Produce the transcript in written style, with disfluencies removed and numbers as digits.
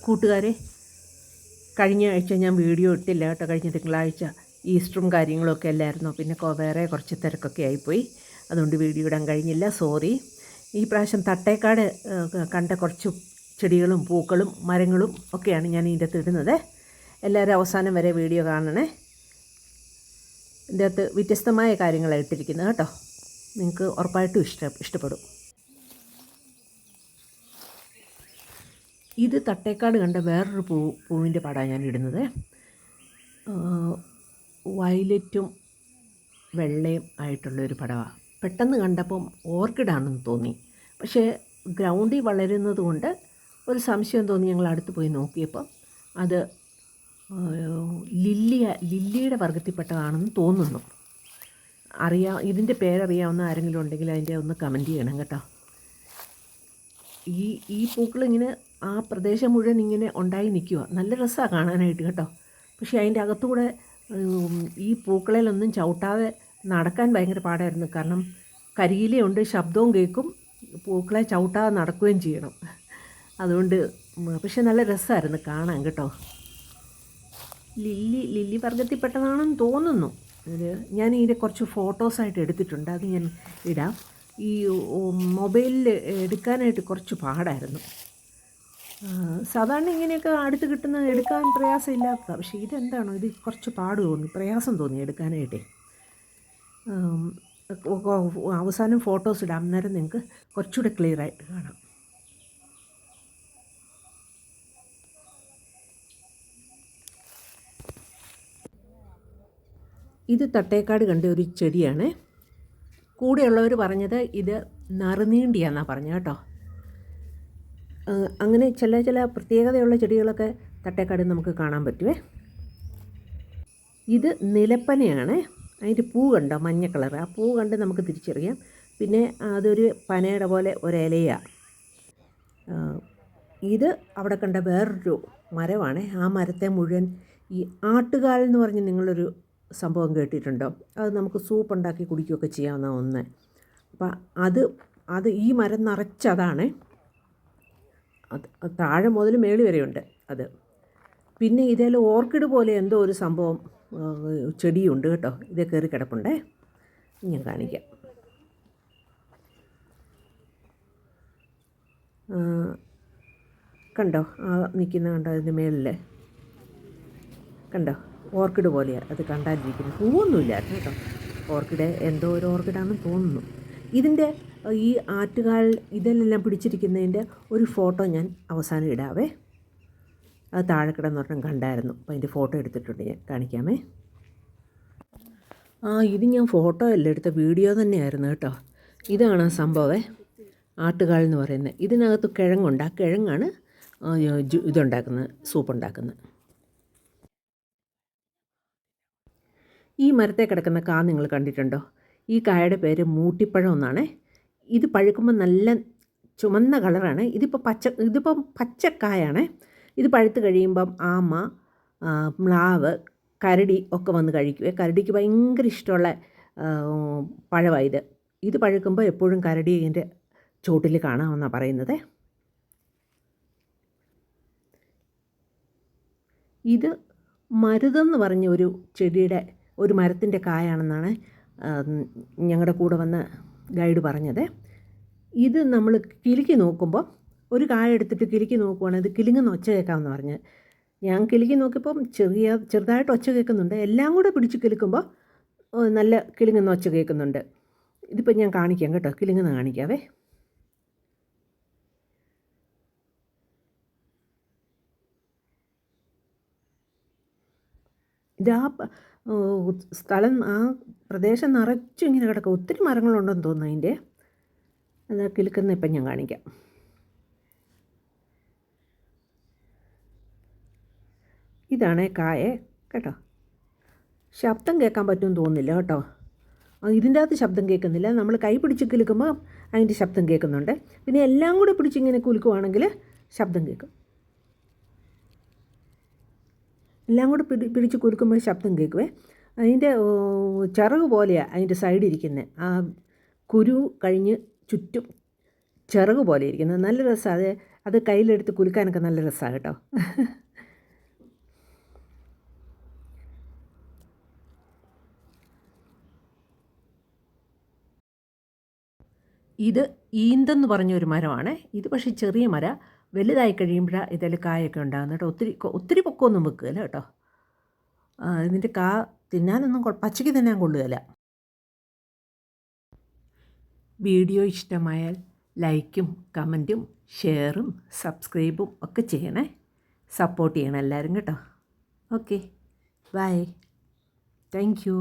കൂട്ടുകാരെ, കഴിഞ്ഞ ആഴ്ച ഞാൻ വീഡിയോ ഇട്ടില്ല കേട്ടോ. കഴിഞ്ഞ തിങ്കളാഴ്ച ഈസ്റ്ററും കാര്യങ്ങളൊക്കെ അല്ലായിരുന്നോ, പിന്നെ വേറെ കുറച്ച് തിരക്കൊക്കെ ആയിപ്പോയി, അതുകൊണ്ട് വീഡിയോ ഇടാൻ കഴിഞ്ഞില്ല, സോറി. ഈ പ്രാവശ്യം തട്ടേക്കാട് കണ്ട കുറച്ച് ചെടികളും പൂക്കളും മരങ്ങളും ഒക്കെയാണ് ഞാൻ ഇതിൻ്റെ അകത്ത് ഇടുന്നത്. എല്ലാവരും അവസാനം വരെ വീഡിയോ കാണണേ. ഇതിൻ്റെ അകത്ത് വ്യത്യസ്തമായ കാര്യങ്ങളാണ് ഇട്ടിരിക്കുന്നത് കേട്ടോ. നിങ്ങൾക്ക് ഉറപ്പായിട്ടും ഇഷ്ടപ്പെടും. ഇത് തട്ടേക്കാട് കണ്ട വേറൊരു പൂവിൻ്റെ പടമാണ് ഞാൻ ഇടുന്നത്. വയലറ്റും വെള്ളയും ആയിട്ടുള്ളൊരു പടമാണ്. പെട്ടെന്ന് കണ്ടപ്പം ഓർക്കിഡാണെന്ന് തോന്നി. പക്ഷേ ഗ്രൗണ്ടിൽ വളരുന്നത് കൊണ്ട് ഒരു സംശയം തോന്നി. ഞങ്ങൾ അടുത്ത് പോയി നോക്കിയപ്പോൾ അത് ലില്ലിയുടെ വർഗ്ഗത്തിൽപ്പെട്ടതാണെന്ന് തോന്നുന്നു. ഇതിൻ്റെ പേരറിയാവുന്ന ആരെങ്കിലും ഉണ്ടെങ്കിൽ അതിൻ്റെ ഒന്ന് കമൻറ്റ് ചെയ്യണം കേട്ടോ. ഈ പൂക്കളിങ്ങനെ ആ പ്രദേശം മുഴുവൻ ഇങ്ങനെ ഉണ്ടായി നിൽക്കുക. നല്ല രസമാണ് കാണാനായിട്ട് കേട്ടോ. പക്ഷേ അതിൻ്റെ അകത്തുകൂടെ ഈ പൂക്കളിലൊന്നും ചവിട്ടാതെ നടക്കാൻ ഭയങ്കര പാടായിരുന്നു. കാരണം കരിയിലയുണ്ട്, ശബ്ദവും കേൾക്കും, പൂക്കളെ ചവിട്ടാതെ നടക്കുകയും ചെയ്യണം. അതുകൊണ്ട് പക്ഷെ നല്ല രസമായിരുന്നു കാണാൻ കേട്ടോ. ലില്ലി വർഗ്ഗത്തിൽപ്പെട്ടതാണെന്ന് തോന്നുന്നു. ഞാൻ ഇതിൻ്റെ കുറച്ച് ഫോട്ടോസായിട്ട് എടുത്തിട്ടുണ്ട്, അത് ഞാൻ ഇടാം. ഈ മൊബൈലിൽ എടുക്കാനായിട്ട് കുറച്ച് പാടായിരുന്നു. സാധാരണ ഇങ്ങനെയൊക്കെ അടുത്ത് കിട്ടുന്നത് എടുക്കാൻ പ്രയാസമില്ലാത്തതാണ്. പക്ഷേ ഇതെന്താണോ, ഇത് കുറച്ച് പാട് തോന്നി, പ്രയാസം തോന്നി എടുക്കാനായിട്ടേ. അവസാനം ഫോട്ടോസ് ഇടാം, അന്നേരം നിങ്ങൾക്ക് കുറച്ചുകൂടെ ക്ലിയറായിട്ട് കാണാം. ഇത് തട്ടേക്കാട് കണ്ട ഒരു ചെടിയാണ്. കൂടെയുള്ളവർ പറഞ്ഞത് ഇത് നറുനീണ്ടിയാണെന്നാണ് പറഞ്ഞത് കേട്ടോ. അങ്ങനെ ചില പ്രത്യേകതയുള്ള ചെടികളൊക്കെ തട്ടേക്കാട് നമുക്ക് കാണാൻ പറ്റുമേ. ഇത് നിലപ്പനയാണ്. അതിൻ്റെ പൂ കണ്ടോ, മഞ്ഞ കളർ. ആ പൂ കണ്ട് നമുക്ക് തിരിച്ചറിയാം. പിന്നെ അതൊരു പനയുടെ പോലെ ഒരിലയാണ്. ഇത് അവിടെ കണ്ട വേറൊരു മരമാണ്. ആ മരത്തെ മുഴുവൻ ഈ ആട്ടുകാൽ എന്ന് പറഞ്ഞ് നിങ്ങളൊരു സംഭവം കേട്ടിട്ടുണ്ടോ? അത് നമുക്ക് സൂപ്പ് ഉണ്ടാക്കി കുടിക്കുകയൊക്കെ ചെയ്യാവുന്ന ഒന്ന്. അപ്പം അത് ഈ മരം നിറച്ചതാണ്. അത് താഴെ മുതൽ മേളി വരെയുണ്ട് അത്. പിന്നെ ഇതിൽ ഓർക്കിഡ് പോലെ എന്തോ ഒരു സംഭവം ചെടിയുണ്ട് കേട്ടോ. ഇതേ കയറി കിടപ്പുണ്ടേ, ഞാൻ കാണിക്കാം. കണ്ടോ, ആ നിൽക്കുന്ന കണ്ടോ, അതിൻ്റെ മേളിൽ കണ്ടോ, ഓർക്കിഡ് പോലെയാണ് അത് കണ്ടാലിരിക്കുന്നത്. പൂവൊന്നുമില്ലായിരുന്നു കേട്ടോ. ഓർക്കിഡ് എന്തോ ഒരു ഓർക്കിഡാണെന്ന് തോന്നുന്നു. ഇതിൻ്റെ ഈ ആറ്റുകാൽ ഇതെല്ലാം പിടിച്ചിരിക്കുന്നതിൻ്റെ ഒരു ഫോട്ടോ ഞാൻ അവസാനം ഇടാവേ. അത് താഴെ കിടന്നൊരെണ്ണം കണ്ടായിരുന്നു, അപ്പോൾ അതിൻ്റെ ഫോട്ടോ എടുത്തിട്ടുണ്ട്, ഞാൻ കാണിക്കാമേ. ഇത് ഞാൻ ഫോട്ടോ അല്ല എടുത്ത വീഡിയോ തന്നെയായിരുന്നു കേട്ടോ. ഇതാണ് ആ സംഭവമേ, ആട്ടുകാൽ എന്ന് പറയുന്നത്. ഇതിനകത്ത് കിഴങ്ങുണ്ട്. ആ കിഴങ്ങാണ് ഇതുണ്ടാക്കുന്നത്, സൂപ്പ് ഉണ്ടാക്കുന്നത്. ഈ മരത്തെ കിടക്കുന്ന കാ നിങ്ങൾ കണ്ടിട്ടുണ്ടോ? ഈ കായയുടെ പേര് മൂട്ടിപ്പഴം എന്നാണ്. ഇത് പഴുക്കുമ്പോൾ നല്ല ചുമന്ന കളറാണ്. ഇതിപ്പം പച്ചക്കായാണ്. ഇത് പഴുത്ത് കഴിയുമ്പം ആമ, മ്ലാവ്, കരടി ഒക്കെ വന്ന് കഴിക്കുവേ. കരടിക്ക് ഭയങ്കര ഇഷ്ടമുള്ള പഴമാണ് ഇത് പഴുക്കുമ്പോൾ എപ്പോഴും കരടി ഇതിൻ്റെ ചോട്ടിൽ കാണാമെന്നാണ് പറയുന്നത്. ഇത് മരുതെന്ന് പറഞ്ഞ ഒരു ചെടിയുടെ ഒരു മരത്തിൻ്റെ കായാണെന്നാണ് ഞങ്ങളുടെ കൂടെ വന്ന ഗൈഡ് പറഞ്ഞത്. ഇത് നമ്മൾ കിലുക്കി നോക്കുമ്പോൾ, ഒരു കായ എടുത്തിട്ട് കിലുക്കി നോക്കുവാണെങ്കിൽ ഇത് കിലുങ്ങുന്ന ഒച്ച കേൾക്കാമെന്ന് പറഞ്ഞ്. ഞാൻ കിലുക്കി നോക്കിയപ്പം ചെറുതായിട്ട് ഒച്ച കേൾക്കുന്നുണ്ട്. എല്ലാം കൂടെ പിടിച്ച് കിലുക്കുമ്പോൾ നല്ല കിലുങ്ങുന്ന ഒച്ച കേൾക്കുന്നുണ്ട്. ഇതിപ്പോൾ ഞാൻ കാണിക്കാം കേട്ടോ, കിലുങ്ങുന്ന കാണിക്കാവേ. ഇതാ സ്ഥലം, ആ പ്രദേശം നിറച്ചും ഇങ്ങനെ കിടക്കുക. ഒത്തിരി മരങ്ങളുണ്ടെന്ന് തോന്നുന്നു അതിൻ്റെ. അത് കിലുക്കുന്ന ഇപ്പം ഞാൻ കാണിക്കാം. ഇതാണ് കായ കേട്ടോ. ശബ്ദം കേൾക്കാൻ പറ്റുമെന്ന് തോന്നുന്നില്ല കേട്ടോ. ഇതിൻ്റെ അകത്ത് ശബ്ദം കേൾക്കുന്നില്ല. നമ്മൾ കൈ പിടിച്ച് കിലുക്കുമ്പോൾ അതിൻ്റെ ശബ്ദം കേൾക്കുന്നുണ്ട്. പിന്നെ എല്ലാം കൂടെ പിടിച്ചിങ്ങനെ കുലുക്കുവാണെങ്കിൽ ശബ്ദം കേൾക്കും. എല്ലാം കൂടെ പിടിച്ച് കുലുക്കുമ്പോൾ ശബ്ദം കേൾക്കുവേ. അതിൻ്റെ ചിറക് പോലെയാണ് അതിൻ്റെ സൈഡിരിക്കുന്നത്. ആ കുരു കഴിഞ്ഞ് ചുറ്റും ചിറക് പോലെ ഇരിക്കുന്നത്. നല്ല രസമാണ്. അത് അത് കയ്യിലെടുത്ത് കുലുക്കാനൊക്കെ നല്ല രസമാണ് കേട്ടോ. ഇത് ഈന്തെന്ന് പറഞ്ഞൊരു മരമാണ്. ഇത് പക്ഷേ ചെറിയ മരം, വലുതായി കഴിയുമ്പോഴാണ് ഇതിൽ കായൊക്കെ ഉണ്ടാകുന്നത് കേട്ടോ. ഒത്തിരി പൊക്കമൊന്നും വെക്കുകയില്ല കേട്ടോ. ഇതിൻ്റെ കാ തിന്നാനൊന്നും പച്ചയ്ക്ക് തിന്നാൻ കൊള്ളുകയില്ല. വീഡിയോ ഇഷ്ടമായാൽ ലൈക്കും കമൻറ്റും ഷെയറും സബ്സ്ക്രൈബും ഒക്കെ ചെയ്യണേ. സപ്പോർട്ട് ചെയ്യണം എല്ലാവരും കേട്ടോ. Okay, bye, thank U.